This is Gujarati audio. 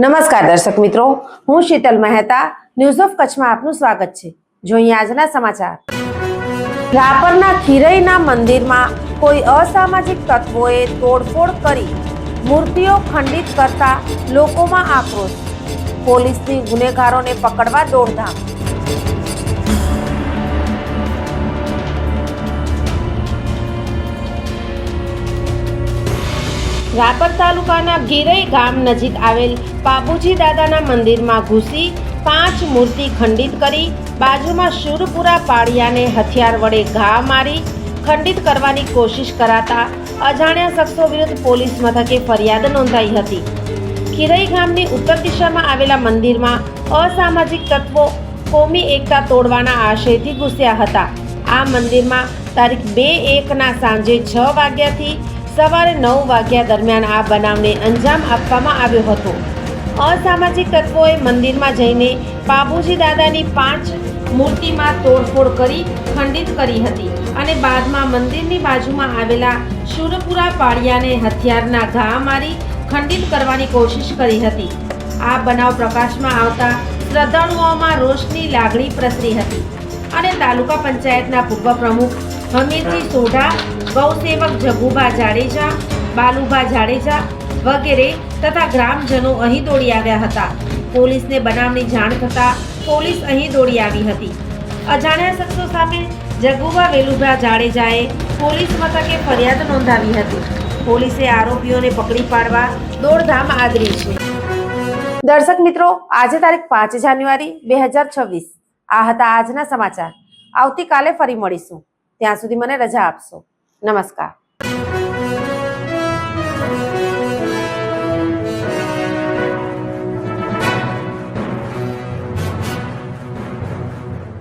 નમસ્કાર દર્શક મિત્રો, હું શીતલ મહેતા ન્યૂઝ ઓફ કચ્છમાં આપનું સ્વાગત છે। જોઈએ આજના સમાચાર। રાપરના ખીરઈના મંદિરમાં કોઈ અસામાજિક તત્વોએ તોડફોડ કરી મૂર્તિઓ ખંડિત કરતા લોકોમાં આક્રોશ। પોલીસની ગુનેગારોને પકડવા દોડધામ। રાપર તાલુકાના ગીરઈ ગામ નજીક આવેલ બાબુજી દાદાના મંદિરમાં ઘૂસી 5 મૂર્તિ ખંડિત કરી બાજુમાં શુરપુરા પાળિયાને હથિયાર વડે ઘા મારી ખંડિત કરવાની કોશિશ કરાતા અજાણ્યા શખ્સો વિરુદ્ધ પોલીસ મથકે ફરિયાદ નોંધાઈ હતી। ગીરઈ ગામની ઉત્તર દિશામાં આવેલા મંદિરમાં અસામાજિક તત્વો કોમી એકતા તોડવાના આશયથી ઘૂસ્યા હતા। આ મંદિરમાં તારીખ 2/1ના સાંજે 6 વાગ્યાથી સવારે 9 વાગ્યા દરમિયાન આ બનાવને અંજામ આપવામાં આવ્યો હતો। અસામાજિક તત્વોએ મંદિરમાં જઈને બાબુજી દાદાની 5 મૂર્તિમાં તોડફોડ કરી ખંડિત કરી હતી અને બાદમાં મંદિરની બાજુમાં આવેલા શુરપુરા પાળિયાને હથિયારના ઘા મારી ખંડિત કરવાની કોશિશ કરી હતી। આ બનાવ પ્રકાશમાં આવતા શ્રદ્ધાળુઓમાં રોષની લાગણી પ્રસરી હતી અને તાલુકા પંચાયતના પૂર્વ પ્રમુખ હમીરજી સોઢા, ગૌસેવક જગુભા જાડેજા, બાલુભા જાડેજા વગેરે તથા ગ્રામજનો અહીં દોડી આવ્યા હતા। પોલીસને બનાવની જાણ થતાં પોલીસ અહીં દોડી આવી હતી। અજાણ્યા શખ્સો સામે જગુભા વેલુભા જાડેજાએ પોલીસ મથકે ફરિયાદ નોંધાવી હતી। પોલીસે આરોપીઓને પકડી પાડવા દોડધામ આદરી છે। દર્શક મિત્રો, આજે તારીખ 5 જાન્યુઆરી 2026 આ હતા આજના સમાચાર। આવતીકાલે ફરી મળીશું, ત્યાં સુધી મને રજા આપશો। નમસ્કાર।